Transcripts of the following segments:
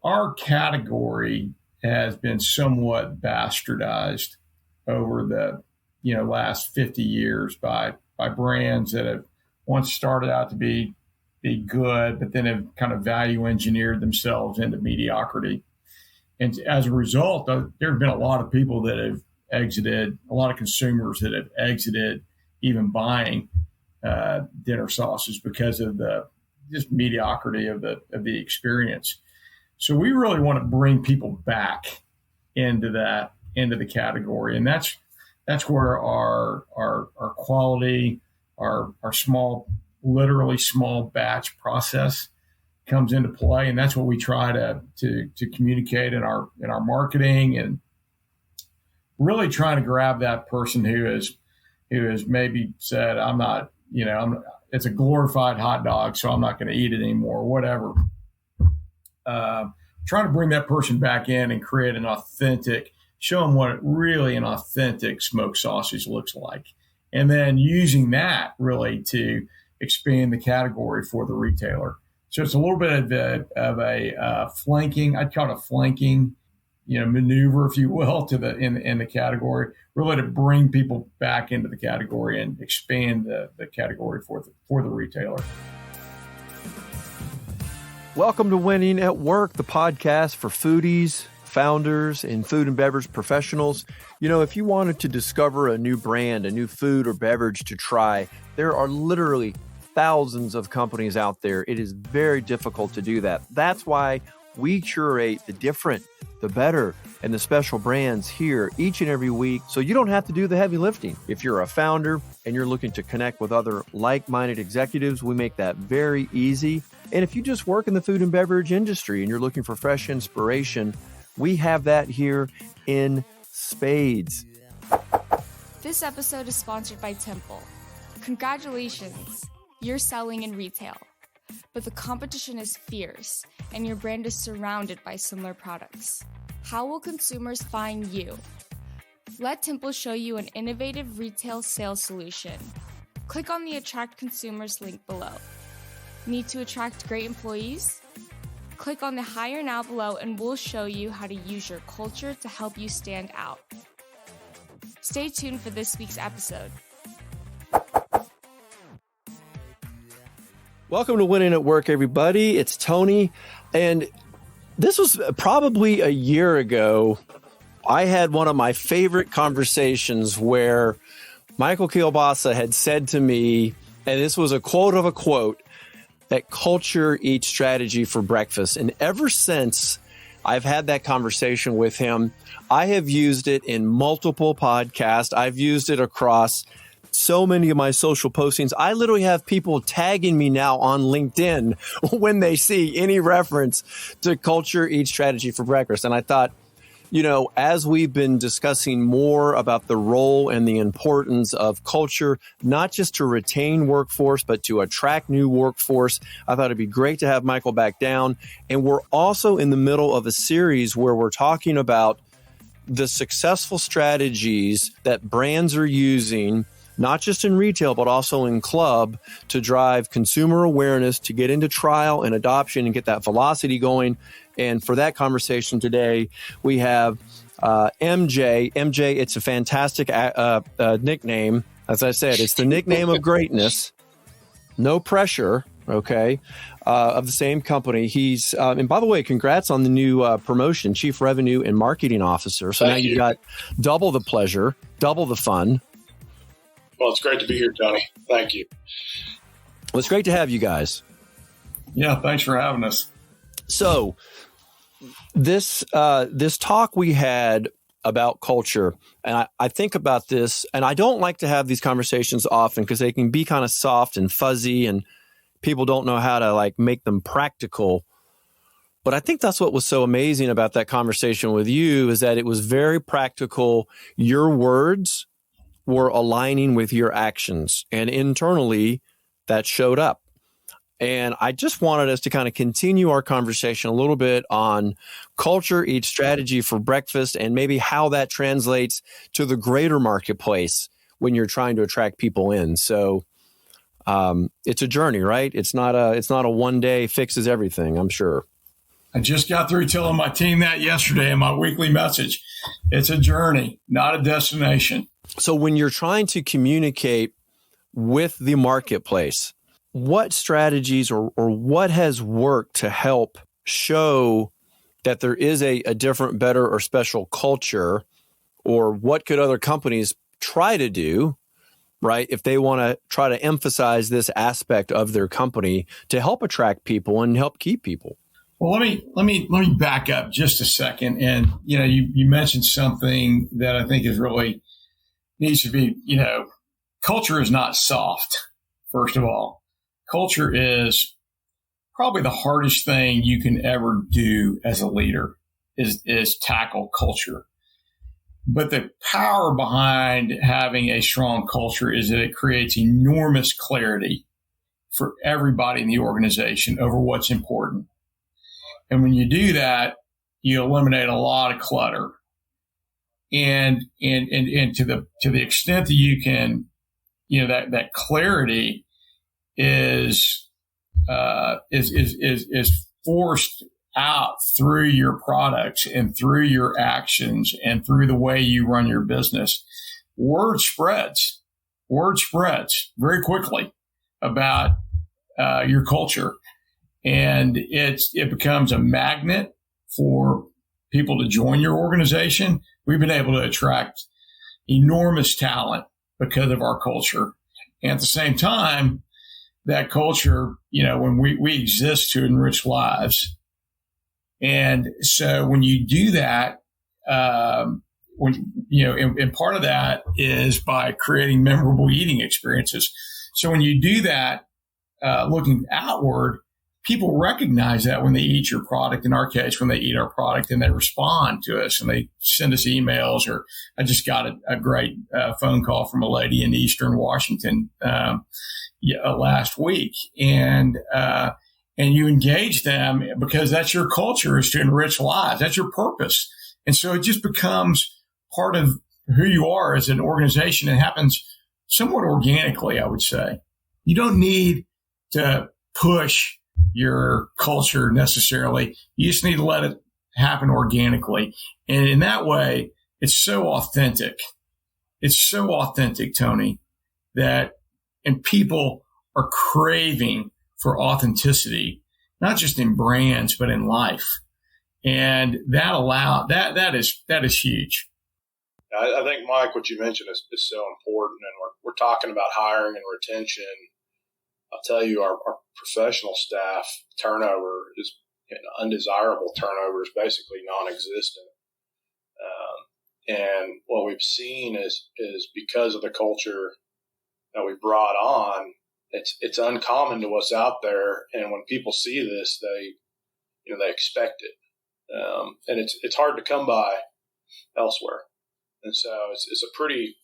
our category has been somewhat bastardized over the last 50 years by brands that have once started out to be good, but then have kind of value engineered themselves into mediocrity. And as a result, there have been a lot of people that have exited, a lot of consumers that have exited even buying dinner sauces because of the just mediocrity of the experience. So we really want to bring people back into the category, and that's where our quality, our small, literally small batch process comes into play, and that's what we try to communicate in our marketing, and really trying to grab that person who has maybe said, I'm not, it's a glorified hot dog, so I'm not going to eat it anymore, whatever. Trying to bring that person back in and create an authentic, show them what an authentic smoked sausage looks like, and then using that really to expand the category for the retailer. So it's a little bit of a flanking, I'd call it a flanking, maneuver, if you will, in the category, really to bring people back into the category and expand the category for the retailer. Welcome to Winning at Work, the podcast for foodies, founders, and food and beverage professionals. If you wanted to discover a new brand, a new food or beverage to try, there are literally thousands of companies out there. It is very difficult to do that. That's why we curate the different, the better, and the special brands here each and every week, so you don't have to do the heavy lifting. If you're a founder and you're looking to connect with other like-minded executives, we make that very easy. And if you just work in the food and beverage industry and you're looking for fresh inspiration, we have that here in spades. This episode is sponsored by Temple. Congratulations, you're selling in retail, but the competition is fierce and your brand is surrounded by similar products. How will consumers find you? Let Temple show you an innovative retail sales solution. Click on the Attract Consumers link below. Need to attract great employees? Click on the Hire Now below and we'll show you how to use your culture to help you stand out. Stay tuned for this week's episode. Welcome to Winning at Work, everybody. It's Tony. And this was probably a year ago. I had one of my favorite conversations where Michael KIolbassa had said to me, and this was a quote of a quote, that culture eats strategy for breakfast. And ever since I've had that conversation with him, I have used it in multiple podcasts. I've used it across so many of my social postings. I literally have people tagging me now on LinkedIn when they see any reference to culture eats strategy for breakfast. And I thought, as we've been discussing more about the role and the importance of culture, not just to retain workforce, but to attract new workforce, I thought it'd be great to have Michael back down. And we're also in the middle of a series where we're talking about the successful strategies that brands are using, not just in retail, but also in club, to drive consumer awareness, to get into trial and adoption and get that velocity going. And for that conversation today, we have MJ. MJ, it's a fantastic nickname. As I said, it's the nickname of greatness. No pressure, okay, of the same company. He's, and by the way, congrats on the new promotion, Chief Revenue and Marketing Officer. So now you've got double the pleasure, double the fun. Well, it's great to be here, Tony. Thank you. Well, it's great to have you guys. Yeah, thanks for having us. So this talk we had about culture, and I think about this, and I don't like to have these conversations often because they can be kind of soft and fuzzy and people don't know how to make them practical. But I think that's what was so amazing about that conversation with you, is that it was very practical. Your words were aligning with your actions, and internally that showed up. And I just wanted us to kind of continue our conversation a little bit on culture eats strategy for breakfast, and maybe how that translates to the greater marketplace when you're trying to attract people in. So it's a journey, right? It's not a one day fixes everything, I'm sure. I just got through telling my team that yesterday in my weekly message. It's a journey, not a destination. So when you're trying to communicate with the marketplace, what strategies or what has worked to help show that there is a different, better, or special culture, or what could other companies try to do, right, if they want to try to emphasize this aspect of their company to help attract people and help keep people? Well, let me back up just a second. And, you mentioned something that I think is really needs to be, culture is not soft, first of all. Culture is probably the hardest thing you can ever do as a leader is tackle culture. But the power behind having a strong culture is that it creates enormous clarity for everybody in the organization over what's important. And when you do that, you eliminate a lot of clutter. And to the extent that you can, that clarity is forced out through your products and through your actions and through the way you run your business. Word spreads very quickly about your culture. And it becomes a magnet for people to join your organization. We've been able to attract enormous talent because of our culture. And at the same time, that culture, when we exist to enrich lives. And so when you do that, and part of that is by creating memorable eating experiences. So when you do that, looking outward, people recognize that when they eat your product. In our case, when they eat our product and they respond to us and they send us emails, or I just got a great phone call from a lady in Eastern Washington last week, and you engage them because that's your culture, is to enrich lives. That's your purpose. And so it just becomes part of who you are as an organization. It happens somewhat organically, I would say. You don't need to push your culture necessarily. You just need to let it happen organically. And in that way, it's so authentic. It's so authentic, Tony, and people are craving for authenticity, not just in brands, but in life. And that is huge. I think, Mike, what you mentioned is so important. And we're talking about hiring and retention. I'll tell you, our professional staff turnover is undesirable turnover is basically non-existent. And what we've seen is because of the culture that we brought on, it's uncommon to what's out there. And when people see this, they expect it. And it's hard to come by elsewhere. And so it's a pretty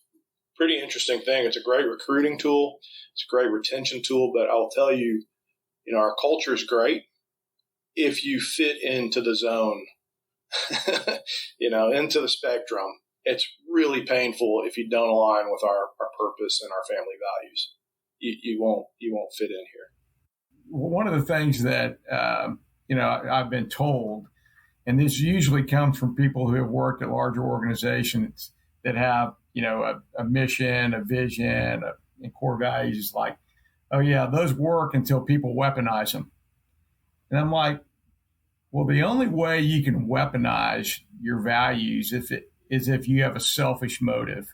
interesting thing. It's a great recruiting tool. It's a great retention tool, but I'll tell you, our culture is great if you fit into the zone, into the spectrum. It's really painful if you don't align with our purpose and our family values. You won't fit in here. One of the things that, I've been told, and this usually comes from people who have worked at larger organizations that have, a mission, a vision, and core values, is like, oh yeah, those work until people weaponize them. And I'm like, well, the only way you can weaponize your values is if you have a selfish motive.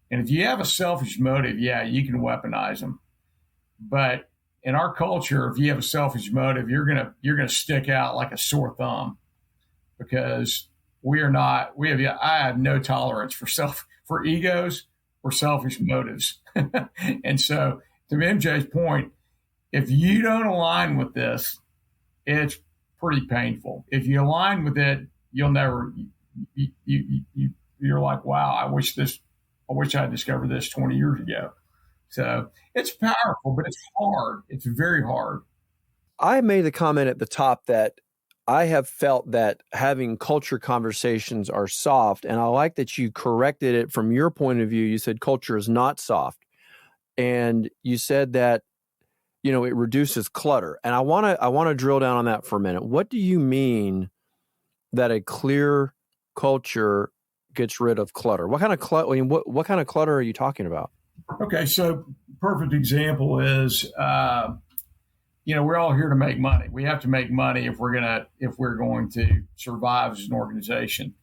And if you have a selfish motive, yeah, you can weaponize them. But in our culture, if you have a selfish motive, you're gonna stick out like a sore thumb, because I have no tolerance for egos or selfish motives. And so, to MJ's point, if you don't align with this, it's pretty painful. If you align with it, you'll never. You're like, wow, I wish I had discovered this 20 years ago. So it's powerful, but it's hard. It's very hard. I made the comment at the top that I have felt that having culture conversations are soft, and I like that you corrected it from your point of view. You said culture is not soft. And you said that you know, it reduces clutter. And I want to drill down on that for a minute. What do you mean that a clear culture gets rid of clutter? What kind of clutter? I mean, what kind of clutter are you talking about? Okay, so perfect example is, you know, we're all here to make money. We have to make money if we're going to survive as an organization.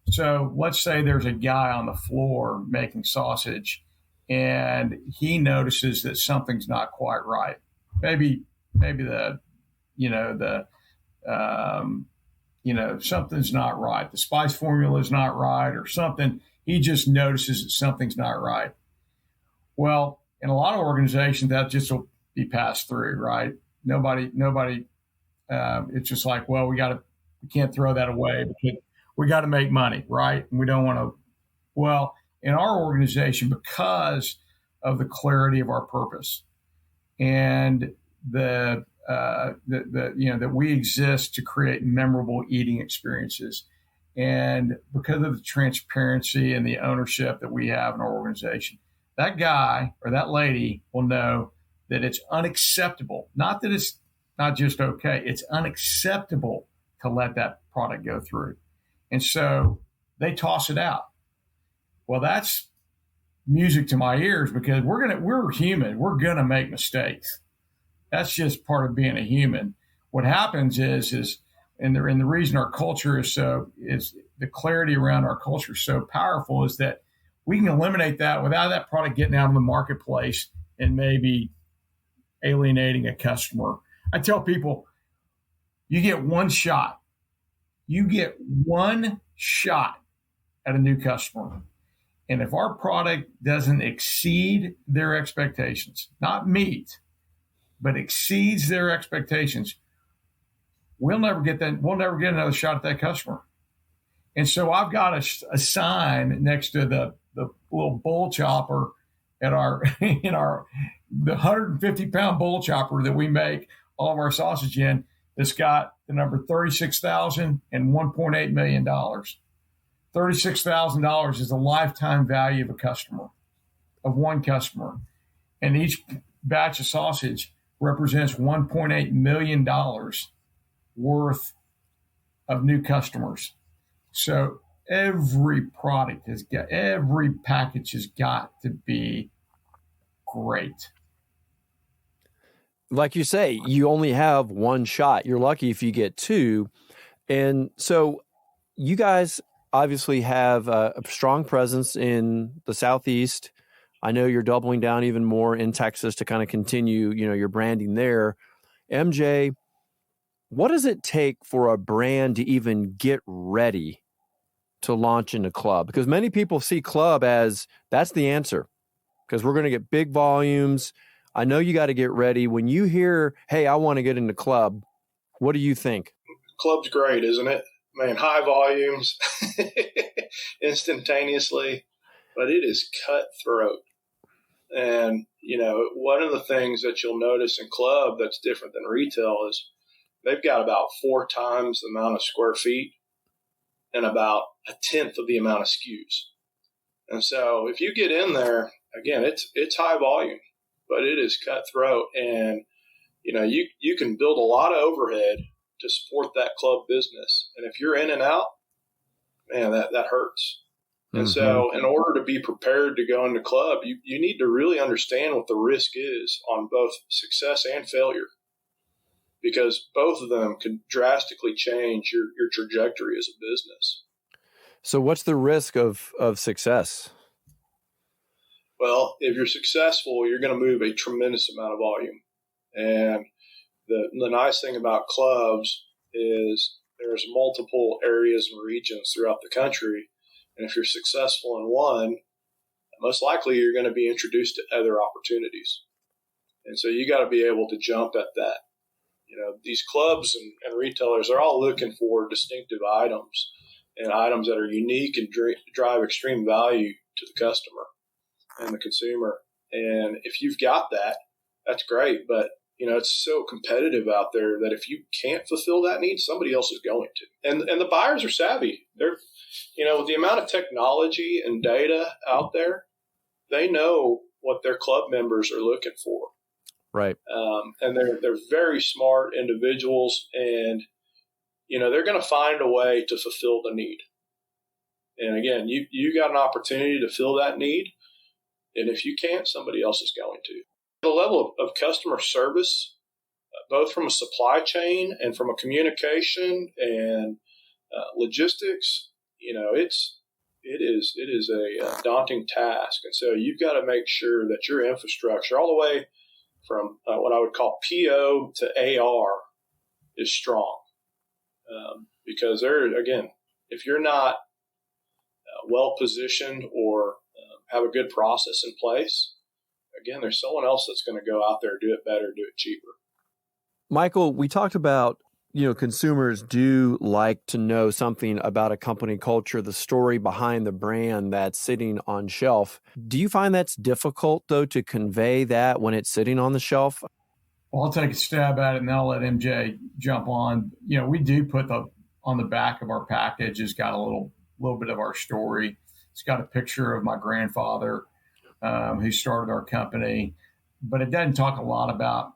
So let's say there's a guy on the floor making sausage, and he notices that something's not quite right. Maybe something's not right. The spice formula is not right, or something. He just notices that something's not right. Well, in a lot of organizations, that just will be passed through, right? Nobody. It's just like, well, we can't throw that away because we got to make money, right? And we don't want to. Well, in our organization, because of the clarity of our purpose and that we exist to create memorable eating experiences, and because of the transparency and the ownership that we have in our organization, that guy or that lady will know that it's unacceptable. Not that it's not just okay. It's unacceptable to let that product go through. And so they toss it out. Well, that's music to my ears because we're human. We're going to make mistakes. That's just part of being a human. What happens is the reason our culture is the clarity around our culture is so powerful is that we can eliminate that without that product getting out in the marketplace and maybe alienating a customer. I tell people, you get one shot. You get one shot at a new customer. And if our product doesn't exceed their expectations, not meet, but exceeds their expectations, we'll never get another shot at that customer. And so I've got a sign next to the little bull chopper at the 150-pound bull chopper that we make all of our sausage in. That's got the number 36,000 and $1.8 million. $36,000 is the lifetime value of one customer. And each batch of sausage represents $1.8 million worth of new customers. So every package has got to be great. Like you say, you only have one shot. You're lucky if you get two. And so you guys obviously have a strong presence in the Southeast. I know you're doubling down even more in Texas to kind of continue, your branding there. MJ, what does it take for a brand to even get ready to launch into club? Because many people see club as that's the answer because we're going to get big volumes. I know you got to get ready. When you hear, hey, I want to get into club, what do you think? Club's great, isn't it? Man, high volumes instantaneously, but it is cutthroat. And, one of the things that you'll notice in club that's different than retail is they've got about 4 times the amount of square feet and about 1/10 of the amount of SKUs. And so if you get in there, again, it's high volume, but it is cutthroat. And, you can build a lot of overhead to support that club business. And if you're in and out, man, that hurts. And so in order to be prepared to go into club, you need to really understand what the risk is on both success and failure, because both of them can drastically change your trajectory as a business. So what's the risk of success? Well, if you're successful, you're going to move a tremendous amount of volume. And the nice thing about clubs is there's multiple areas and regions throughout the country. And if you're successful in one, most likely you're going to be introduced to other opportunities. And so you got to be able to jump at that. These clubs and retailers are all looking for distinctive items and items that are unique and drive extreme value to the customer and the consumer. And if you've got that, that's great. But, it's so competitive out there that if you can't fulfill that need, somebody else is going to. And the buyers are savvy. They're, with the amount of technology and data out there, they know what their club members are looking for. Right. And they're very smart individuals, and they're going to find a way to fulfill the need. And again, you got an opportunity to fill that need, and if you can't, somebody else is going to. The level of customer service, both from a supply chain and from a communication and logistics, it is a daunting task. And so you've got to make sure that your infrastructure, all the way from what I would call PO to AR, is strong. Because if you're not well positioned or have a good process in place, again, there's someone else that's going to go out there, do it better, do it cheaper. Michael, we talked about, consumers do like to know something about a company culture, the story behind the brand that's sitting on shelf. Do you find that's difficult, though, to convey that when it's sitting on the shelf? Well, I'll take a stab at it, and then I'll let MJ jump on. We do put on the back of our package, it's got a little bit of our story. It's got a picture of my grandfather who started our company, but it doesn't talk a lot about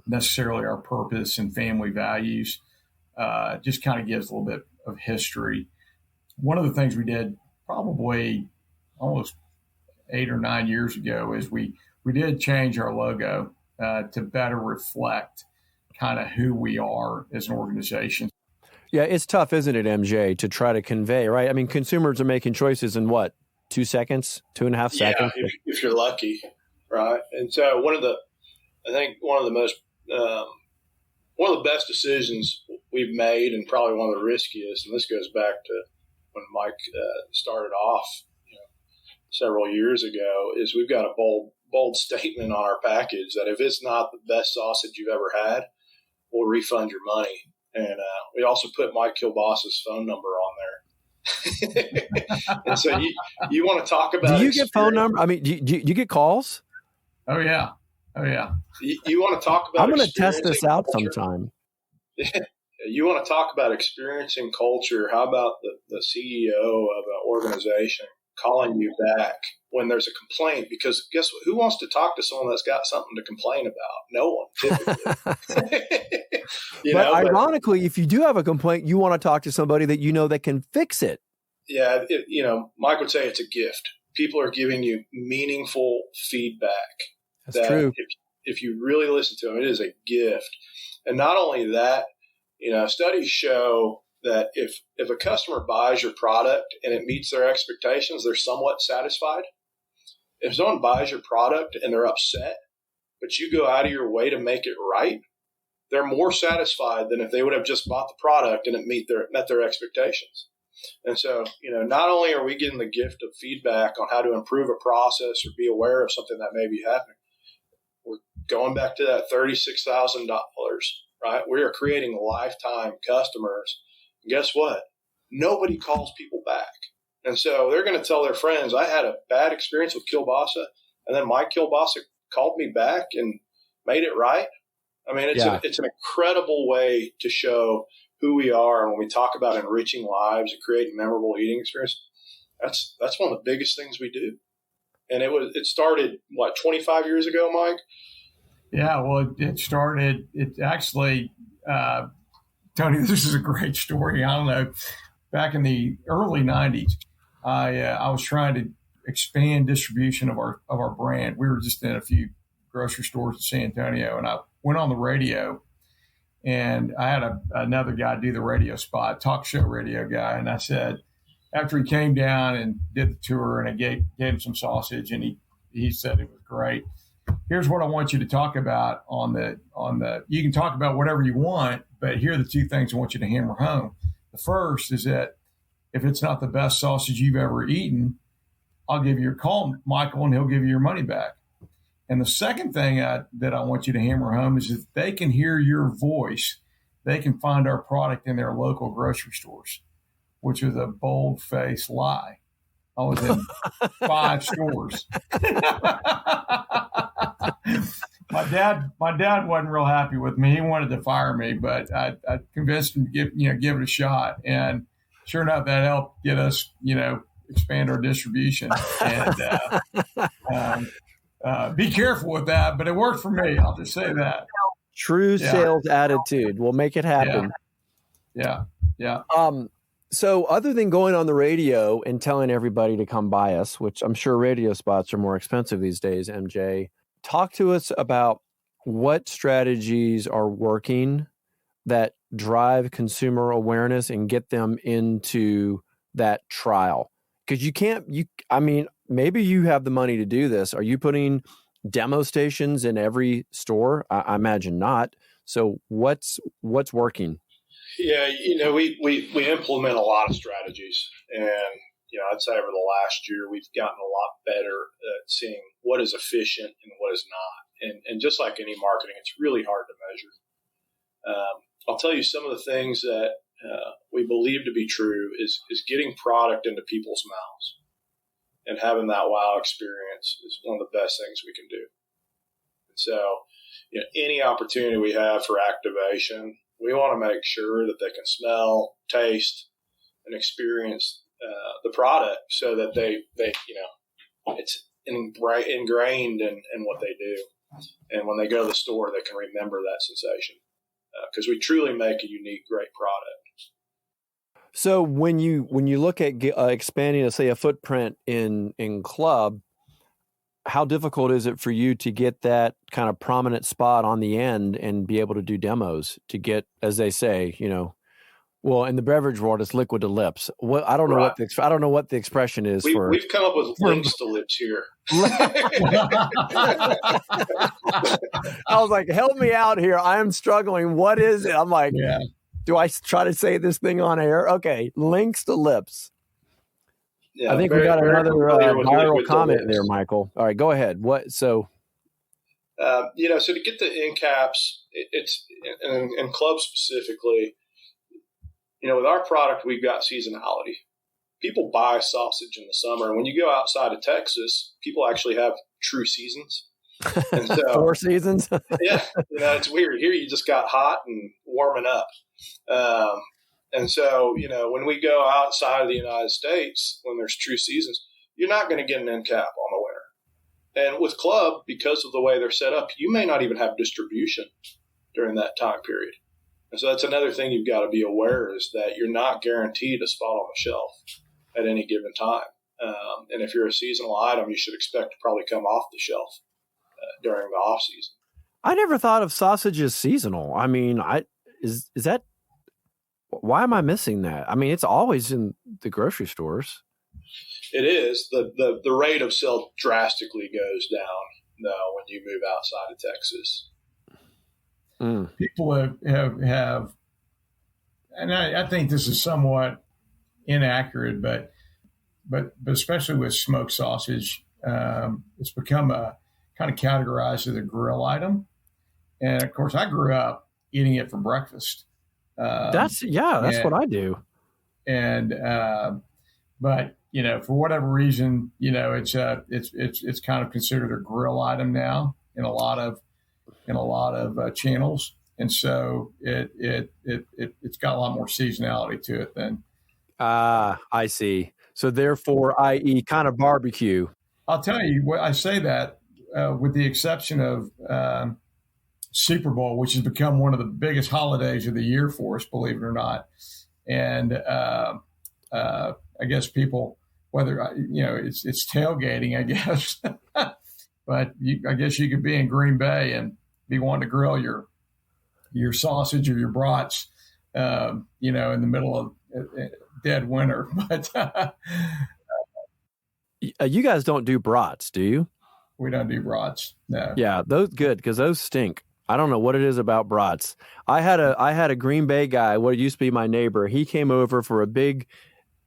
necessarily our purpose and family values. Just kind of gives a little bit of history. One of the things we did probably almost 8 or 9 years ago is we did change our logo to better reflect kind of who we are as an organization. Yeah, it's tough, isn't it, MJ, to try to convey, right? I mean, consumers are making choices in what, 2 seconds, 2.5 seconds? Yeah, if you're lucky, right? And so one of the best decisions we've made, and probably one of the riskiest, and this goes back to when Mike started off several years ago, is we've got a bold statement on our package that if it's not the best sausage you've ever had, we'll refund your money. And we also put Mike KIolbassa's phone number on there. And so you want to talk about do you get phone number? I mean, do you get calls? Oh, yeah. You want to talk about I'm going to test this out sometime. You want to talk about experiencing culture. How about the CEO of an organization calling you back when there's a complaint? Because guess what? Who wants to talk to someone that's got something to complain about? No one, typically. But ironically, if you do have a complaint, you want to talk to somebody that that can fix it. Yeah, Mike would say it's a gift. People are giving you meaningful feedback. That's true. If you really listen to them, it is a gift. And not only that, studies show that if a customer buys your product and it meets their expectations, they're somewhat satisfied. If someone buys your product and they're upset, but you go out of your way to make it right, they're more satisfied than if they would have just bought the product and it met their expectations. And so, not only are we getting the gift of feedback on how to improve a process or be aware of something that may be happening, we're going back to that $36,000, right? We are creating lifetime customers. And guess what? Nobody calls people back. And so they're going to tell their friends, I had a bad experience with KIolbassa, and then Mike KIolbassa called me back and made it right. I mean, it's an incredible way to show who we are. And when we talk about enriching lives and creating memorable eating experience, that's one of the biggest things we do. And it started, 25 years ago, Mike? Yeah, well, it actually, Tony, this is a great story. I don't know, back in the early 90s, I was trying to expand distribution of our brand. We were just in a few grocery stores in San Antonio, and I went on the radio, and I had another guy do the radio spot, talk show radio guy, and I said, after he came down and did the tour, and I gave him some sausage, and he said it was great. Here's what I want you to talk about on the. You can talk about whatever you want, but here are the two things I want you to hammer home. The first is that if it's not the best sausage you've ever eaten, I'll give you a call, Michael, and he'll give you your money back. And the second thing that I want you to hammer home is if they can hear your voice, they can find our product in their local grocery stores, which is a bold-faced lie. I was in 5 stores. My dad wasn't real happy with me. He wanted to fire me, but I convinced him to give it a shot. And sure enough, that helped get us, expand our distribution. And Be careful with that, but it worked for me. I'll just say that. True sales attitude. We'll make it happen. Yeah. So other than going on the radio and telling everybody to come buy us, which I'm sure radio spots are more expensive these days, MJ, talk to us about what strategies are working that drive consumer awareness and get them into that trial. Because maybe you have the money to do this. Are you putting demo stations in every store? I imagine not. So what's working? Yeah, we implement a lot of strategies, and I'd say over the last year we've gotten a lot better at seeing what is efficient and what is not. And just like any marketing, it's really hard to measure. I'll tell you some of the things that we believe to be true is getting product into people's mouths and having that wow experience is one of the best things we can do. And so, any opportunity we have for activation, we want to make sure that they can smell, taste, and experience the product so that they it's ingrained in what they do. And when they go to the store, they can remember that sensation because we truly make a unique, great product. So when you look at expanding, say, a footprint in club, how difficult is it for you to get that kind of prominent spot on the end and be able to do demos to get, as they say, well, in the beverage world, it's liquid to lips. Well, I don't know what the expression is for. We've come up with links to lips here. I was like, help me out here. I am struggling. What is it? I'm like, do I try to say this thing on air? Okay, links to lips. Yeah, I think we got another viral comment there, Michael. All right, go ahead. What? So, so to get the end caps, it's in clubs specifically. With our product, we've got seasonality. People buy sausage in the summer, and when you go outside of Texas, people actually have true seasons. And so, 4 seasons. Yeah, it's weird. Here, you just got hot and warming up. And so, when we go outside of the United States, when there's true seasons, you're not going to get an end cap on the winter. And with club, because of the way they're set up, you may not even have distribution during that time period. And so that's another thing you've got to be aware is that you're not guaranteed a spot on the shelf at any given time. And if you're a seasonal item, you should expect to probably come off the shelf during the off season. I never thought of sausage as seasonal. I mean, is that, why am I missing that? I mean, it's always in the grocery stores. It is. The rate of sale drastically goes down though when you move outside of Texas. People have, and I think this is somewhat inaccurate, but especially with smoked sausage, it's become a kind of categorized as a grill item. And of course, I grew up eating it for breakfast. That's what I do. And but for whatever reason, it's kind of considered a grill item now in a lot of channels, and so it's got a lot more seasonality to it than. I see. So therefore, i.e., kind of barbecue. I'll tell you what I say that with the exception of Super Bowl, which has become one of the biggest holidays of the year for us, believe it or not, and I guess people, whether it's tailgating, I guess, but I guess you could be in Green Bay and be wanting to grill your sausage or your brats, in the middle of dead winter. But you guys don't do brats, do you? We don't do brats. No. Yeah, those good because those stink. I don't know what it is about brats. I had a Green Bay guy, what used to be my neighbor. He came over for a big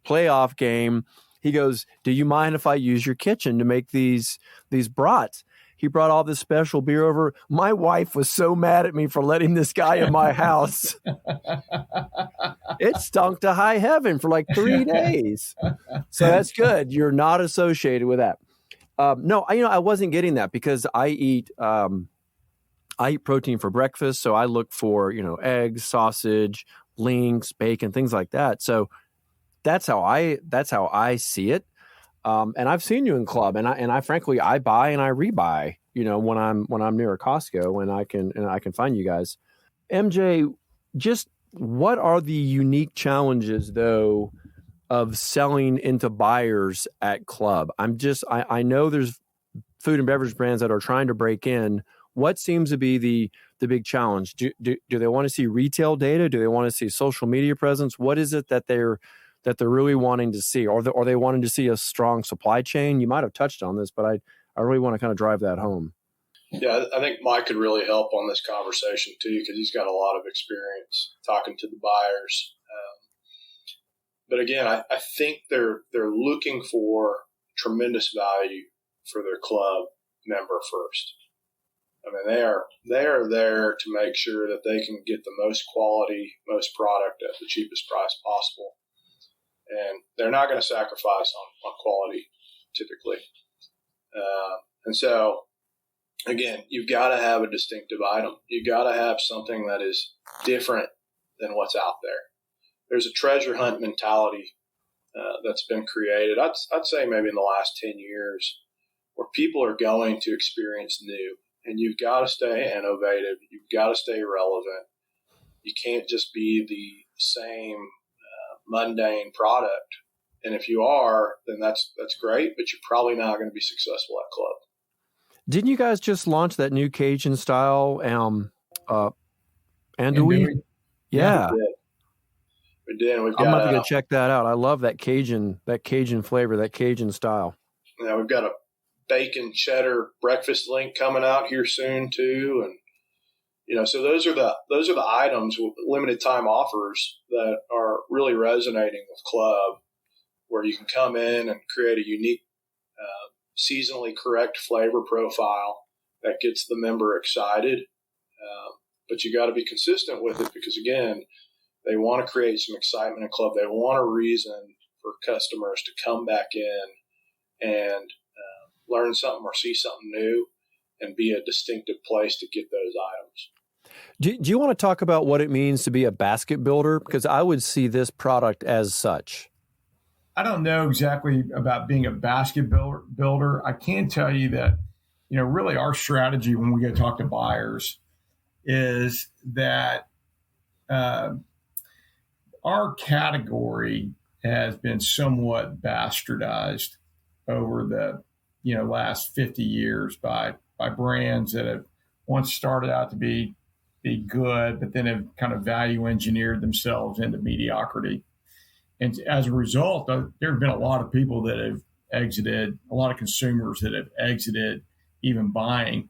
playoff game. He goes, "Do you mind if I use your kitchen to make these brats?" He brought all this special beer over. My wife was so mad at me for letting this guy in my house. It stunk to high heaven for like 3 days. So that's good. You're not associated with that. No, I wasn't getting that because I eat protein for breakfast. So I look for, eggs, sausage, links, bacon, things like that. So that's how I see it. And I've seen you in club, and I frankly, I buy and I rebuy, when I'm near a Costco, and I can find you guys. MJ, just what are the unique challenges though of selling into buyers at club? I know there's food and beverage brands that are trying to break in. What seems to be the big challenge? Do they want to see retail data? Do they want to see social media presence? What is it that they're really wanting to see? Or are they wanting to see a strong supply chain? You might have touched on this, but I really want to kind of drive that home. Yeah, I think Mike could really help on this conversation too, because he's got a lot of experience talking to the buyers. But again, I think they're looking for tremendous value for their club member first. I mean, they are there to make sure that they can get the most quality, most product at the cheapest price possible. And they're not going to sacrifice on quality typically. And so, again, you've got to have a distinctive item. You've got to have something that is different than what's out there. There's a treasure hunt mentality that's been created, I'd say maybe in the last 10 years, where people are going to experience new. And you've got to stay innovative. You've got to stay relevant. You can't just be the same mundane product. And if you are, then that's great, but you're probably not going to be successful at club. Didn't you guys just launch that new Cajun style andouille? Yeah. We did. I'm about to go check that out. I love that Cajun flavor, that Cajun style. Yeah, we've got a bacon cheddar breakfast link coming out here soon too, and so those are the items with limited time offers that are really resonating with club, where you can come in and create a unique seasonally correct flavor profile that gets the member excited. But you got to be consistent with it, because again, they want to create some excitement in club. They want a reason for customers to come back in and learn something or see something new and be a distinctive place to get those items. Do you want to talk about what it means to be a basket builder? Because I would see this product as such. I don't know exactly about being a basket builder. I can tell you that, really our strategy when we go talk to buyers is that our category has been somewhat bastardized over the last 50 years by brands that have once started out to be good, but then have kind of value engineered themselves into mediocrity. And as a result, there have been a lot of people that have exited, a lot of consumers that have exited even buying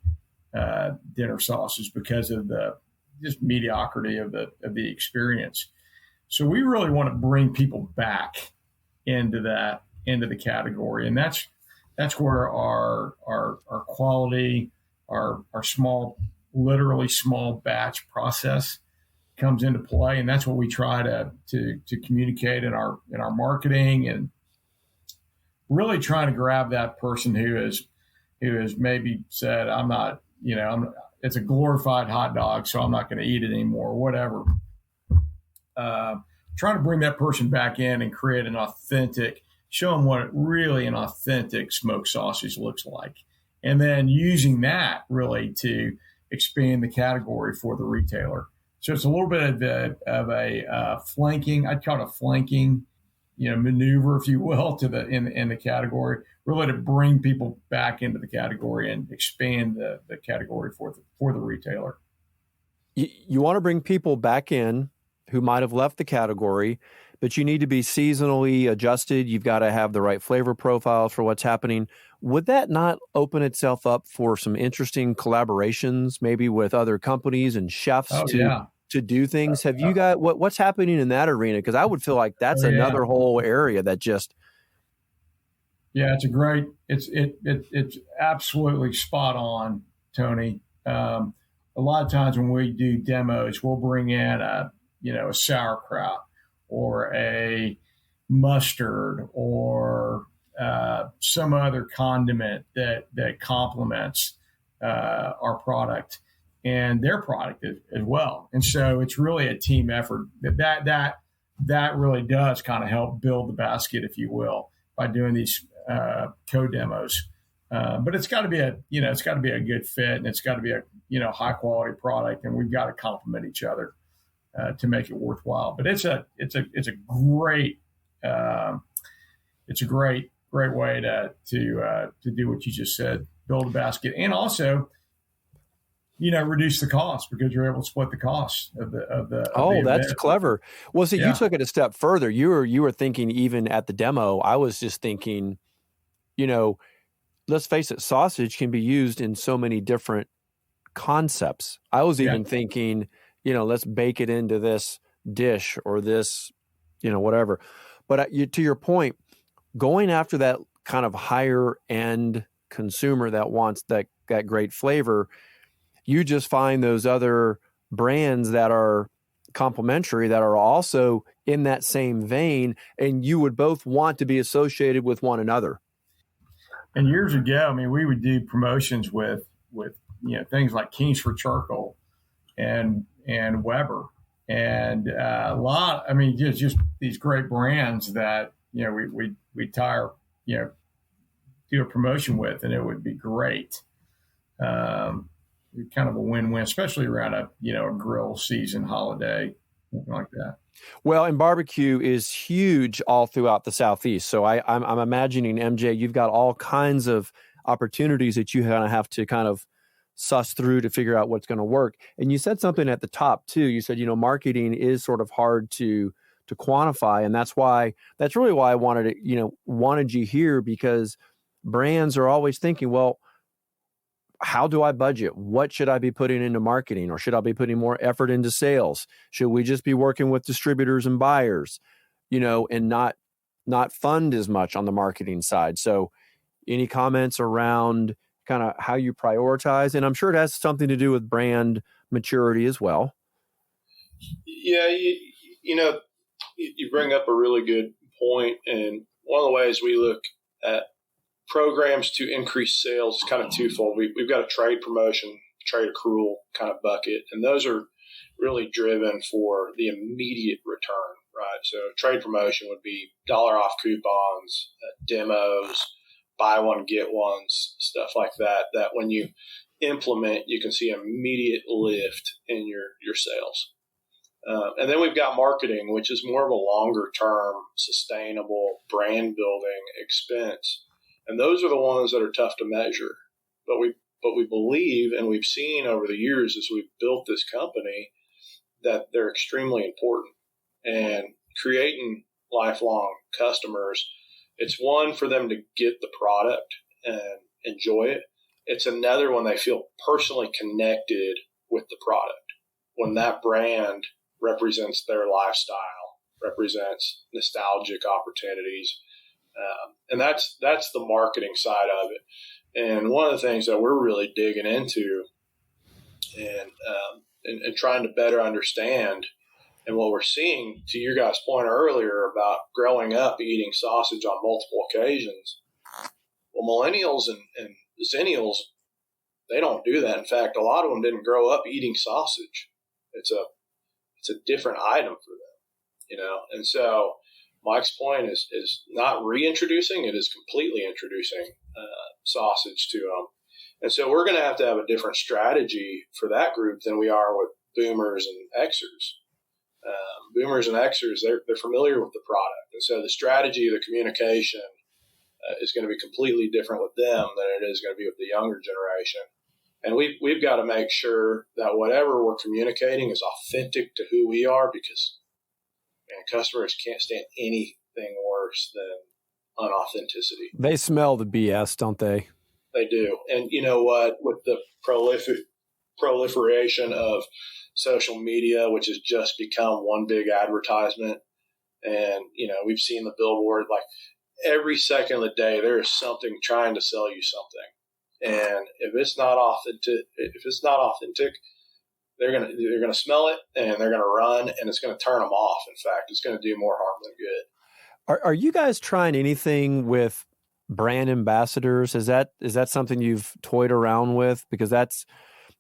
dinner sauces because of the just mediocrity of the experience. So we really want to bring people back into the category, and that's where our quality, our small, literally small batch process comes into play, and that's what we try to communicate in our marketing, and really trying to grab that person who has maybe said, I'm not, it's a glorified hot dog, so I'm not going to eat it anymore, whatever. Trying to bring that person back in and create an authentic, show them what really an authentic smoked sausage looks like, and then using that really to expand the category for the retailer. So it's a little bit of a flanking, I'd call it a flanking, maneuver, if you will, in the category, really to bring people back into the category and expand the category for the retailer. You want to bring people back in who might have left the category, but you need to be seasonally adjusted. You've got to have the right flavor profiles for what's happening. Would that not open itself up for some interesting collaborations, maybe with other companies and chefs to do things? Have you got what's happening in that arena? Because I would feel like that's another whole area that just. Yeah, it's absolutely spot on, Tony. A lot of times when we do demos, we'll bring in a sauerkraut or a mustard or some other condiment that complements our product and their product as well. And so it's really a team effort that really does kind of help build the basket, if you will, by doing these co-demos. But it's got to be it's got to be a good fit, and it's got to be a, high quality product, and we've got to complement each other to make it worthwhile. But it's a great way to do what you just said, build a basket, and also, reduce the cost because you're able to split the cost of the that's event. clever. Well, see, Yeah. you took it a step further. You were thinking even at the demo. I was just thinking, let's face it, sausage can be used in so many different concepts. I was even thinking, let's bake it into this dish or this, whatever. But to your point, going after that kind of higher end consumer that wants that great flavor, you just find those other brands that are complementary that are also in that same vein, and you would both want to be associated with one another. And years ago, we would do promotions with things like Kings for Charcoal and Weber and a lot. Just these great brands that we tire do a promotion with, and it would be great. Kind of a win-win, especially around a grill season, holiday, something like that. Well, and barbecue is huge all throughout the Southeast. So I'm imagining, MJ, you've got all kinds of opportunities that you have to kind of suss through to figure out what's going to work. And you said something at the top too. You said, marketing is sort of hard to quantify, and that's really why I wanted you here, because brands are always thinking, well, how do I budget? What should I be putting into marketing, or should I be putting more effort into sales? Should we just be working with distributors and buyers, and not fund as much on the marketing side? So any comments around kind of how you prioritize? And I'm sure it has something to do with brand maturity as well. Yeah, you bring up a really good point. And one of the ways we look at programs to increase sales is kind of twofold. We've got a trade promotion, trade accrual kind of bucket, and those are really driven for the immediate return, right? So trade promotion would be dollar off coupons, demos, buy one, get ones, stuff like that, that when you implement, you can see immediate lift in your sales. And then we've got marketing, which is more of a longer term, sustainable brand building expense. And those are the ones that are tough to measure. But we believe, and we've seen over the years as we've built this company, that they're extremely important. And creating lifelong customers, it's one for them to get the product and enjoy it. It's another when they feel personally connected with the product, when that brand represents their lifestyle, represents nostalgic opportunities. And that's the marketing side of it. And one of the things that we're really digging into and trying to better understand, and what we're seeing, to your guys' point earlier about growing up eating sausage on multiple occasions, well, millennials and zennials, they don't do that. In fact, a lot of them didn't grow up eating sausage. It's a different item for them, And so Mike's point is not reintroducing, it is completely introducing sausage to them. And so we're going to have a different strategy for that group than we are with boomers and Xers. Boomers and Xers, they're familiar with the product. And so the strategy, the communication is going to be completely different with them than it is going to be with the younger generation. And we've got to make sure that whatever we're communicating is authentic to who we are, because customers can't stand anything worse than unauthenticity. They smell the BS, don't they? They do. And you know what? With the proliferation of social media, which has just become one big advertisement, and we've seen the billboard, like every second of the day there is something trying to sell you something. And if it's not authentic, they're gonna smell it, and they're gonna run, and it's gonna turn them off. In fact, it's gonna do more harm than good. Are you guys trying anything with brand ambassadors? Is that something you've toyed around with? Because that's,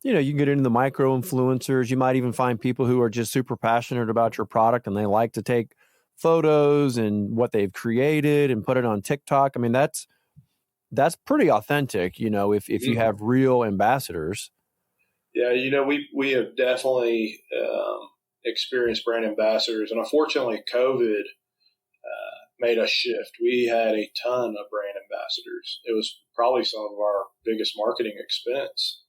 you can get into the micro influencers. You might even find people who are just super passionate about your product, and they like to take photos and what they've created and put it on TikTok. I mean, that's that's pretty authentic, if you have real ambassadors. Yeah, we have definitely experienced brand ambassadors, and unfortunately, COVID made us shift. We had a ton of brand ambassadors. It was probably some of our biggest marketing expense,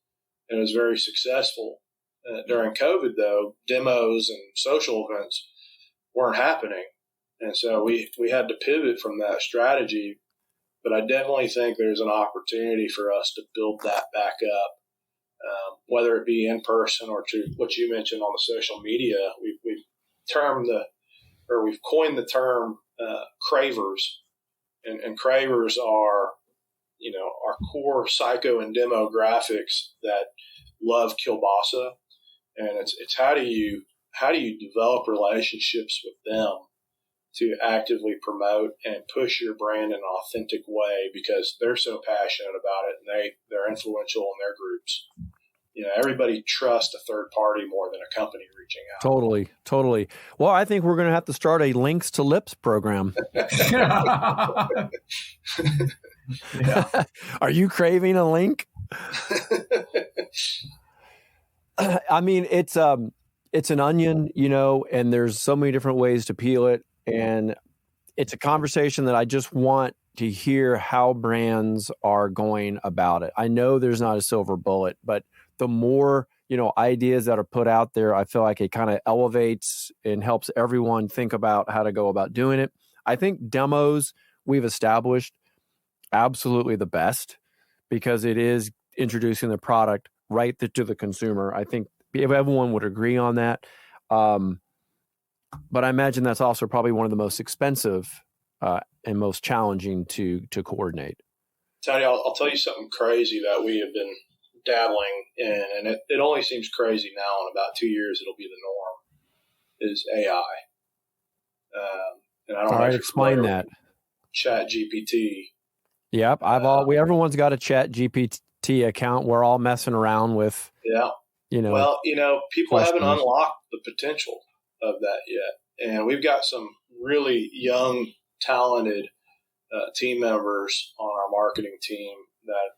and it was very successful. During COVID, though, demos and social events weren't happening, and so we had to pivot from that strategy. But I definitely think there's an opportunity for us to build that back up. Whether it be in person or to what you mentioned on the social media, we've coined the term Cravers, and Cravers are, our core psycho and demographics that love KIolbassa, and it's how do you develop relationships with them to actively promote and push your brand in an authentic way, because they're so passionate about it and they're influential in their groups. Everybody trusts a third party more than a company reaching out. Totally. Well, I think we're going to have to start a Links to Lips program. Yeah. Are you craving a link? I mean, it's an onion, and there's so many different ways to peel it. And it's a conversation that I just want to hear how brands are going about it. I know there's not a silver bullet, but the more, ideas that are put out there, I feel like it kind of elevates and helps everyone think about how to go about doing it. I think demos we've established absolutely the best, because it is introducing the product right to the consumer. I think everyone would agree on that. But I imagine that's also probably one of the most expensive and most challenging to coordinate. Tony, I'll tell you something crazy that we have been dabbling in, and it only seems crazy now. In about 2 years, it'll be the norm, is AI. And I don't All right, explain that. ChatGPT. Yep, everyone's got a ChatGPT account. We're all messing around with. Yeah. Well, people haven't unlocked the potential of that yet, and we've got some really young, talented team members on our marketing team that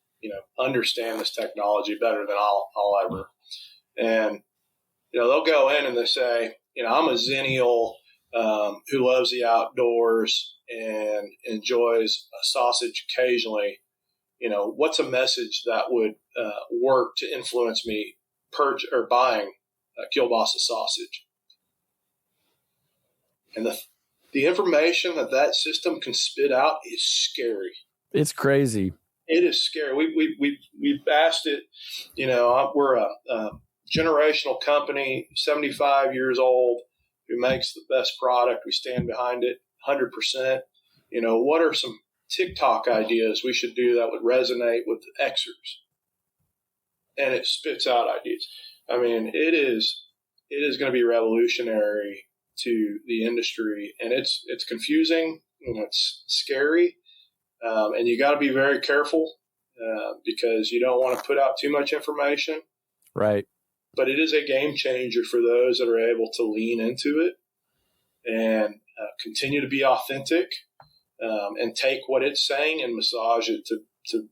understand this technology better than I'll ever. And they'll go in and they say, I'm a Xennial who loves the outdoors and enjoys a sausage occasionally. What's a message that would work to influence me buying KIolbassa sausage? And the information that system can spit out is scary. It's crazy. It is scary. We've asked it. We're a generational company, 75 years old, who makes the best product. We stand behind it 100%. What are some TikTok ideas we should do that would resonate with the Xers? And it spits out ideas. I mean, it is going to be revolutionary to the industry, and it's confusing, it's scary, and you got to be very careful because you don't want to put out too much information. Right. But it is a game changer for those that are able to lean into it and continue to be authentic and take what it's saying and massage it to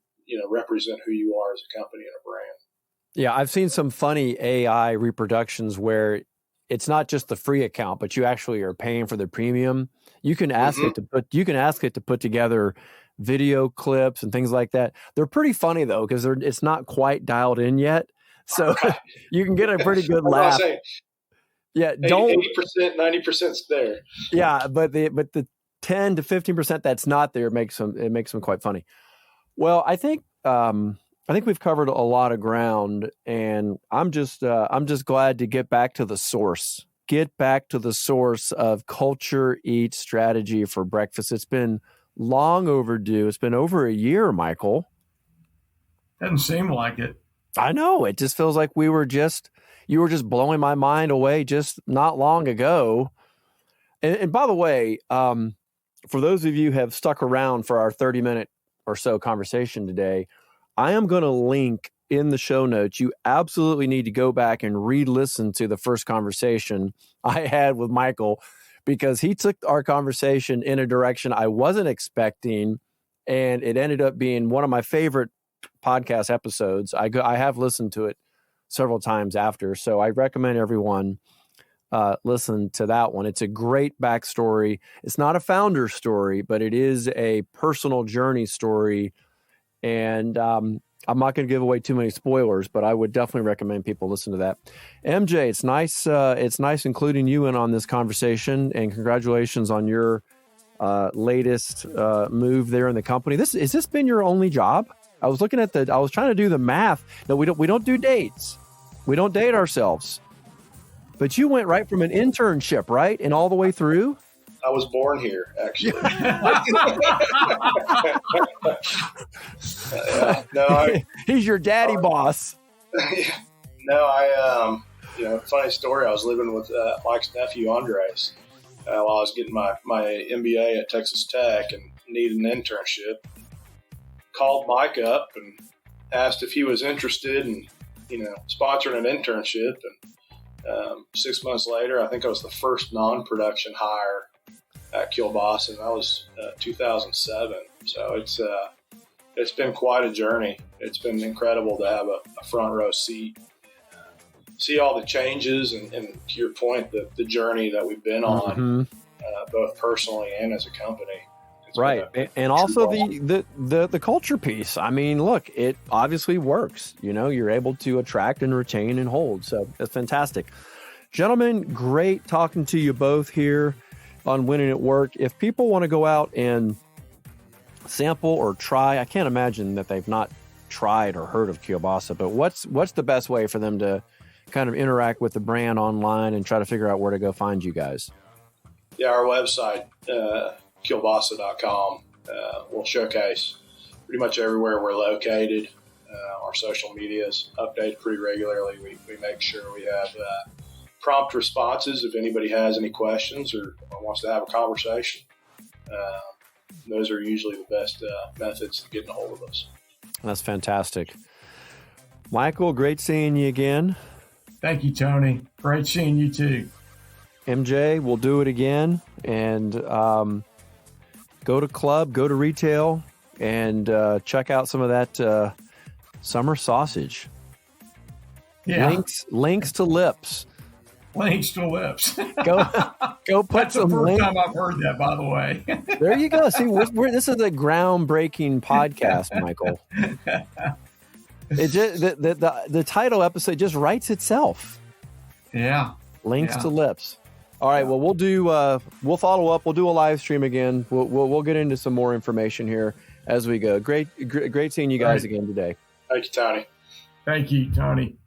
represent who you are as a company and a brand. Yeah, I've seen some funny AI reproductions where it's not just the free account, but you actually are paying for the premium. You can ask it to put together video clips and things like that. They're pretty funny though, because it's not quite dialed in yet. So you can get a pretty good laugh. Yeah, 80%, 90%'s there. Yeah, but the 10 to 15% that's not there makes them quite funny. Well, I think we've covered a lot of ground, and I'm just glad to get back to the source. Get back to the source of Culture Eats strategy for breakfast. It's been long overdue. It's been over a year, Michael. Doesn't seem like it. I know. It just feels like you were just blowing my mind away just not long ago. And by the way, for those of you who have stuck around for our 30-minute or so conversation today, I am going to link in the show notes. You absolutely need to go back and re-listen to the first conversation I had with Michael, because he took our conversation in a direction I wasn't expecting, and it ended up being one of my favorite podcast episodes. I have listened to it several times after, so I recommend everyone listen to that one. It's a great backstory. It's not a founder story, but it is a personal journey story. And I'm not going to give away too many spoilers, but I would definitely recommend people listen to that. MJ, it's nice. It's nice including you in on this conversation, and congratulations on your latest move there in the company. Has this been your only job? I was trying to do the math. No, we don't do dates. We don't date ourselves. But you went right from an internship, right? And all the way through? I was born here, actually. He's your daddy boss. No, funny story. I was living with Mike's nephew, Andres, while I was getting my MBA at Texas Tech and needed an internship. Called Mike up and asked if he was interested in, sponsoring an internship. And 6 months later, I think I was the first non-production hire at KIolbassa, and that was 2007. So it's been quite a journey. It's been incredible to have a front row seat, see all the changes, and to your point, the journey that we've been on, both personally and as a company. Right. And also the culture piece. I mean, look, it obviously works. You're able to attract and retain and hold. So it's fantastic. Gentlemen, great talking to you both here on Winning at Work. If people want to go out and sample or try, I can't imagine that they've not tried or heard of KIolbassa, but what's the best way for them to kind of interact with the brand online and try to figure out where to go find you guys? Yeah, our website, KIolbassa.com, will showcase pretty much everywhere we're located. Our social media is updated pretty regularly. We make sure we have prompt responses if anybody has any questions or wants to have a conversation. Those are usually the best methods to getting a hold of us. That's fantastic. Michael, great seeing you again. Thank you, Tony. Great seeing you too. MJ, we'll do it again, and go to club, go to retail, and check out some of that summer sausage. Yeah. Links to lips. Links to lips. Go put That's some the first links. time I've heard that, by the way. There you go. See, this is a groundbreaking podcast, Michael. It just the title episode just writes itself. Yeah. Links to lips. All right. Well, we'll follow up. We'll do a live stream again. We'll get into some more information here as we go. Great seeing you guys again today. Thank you, Tony. Thank you, Tony.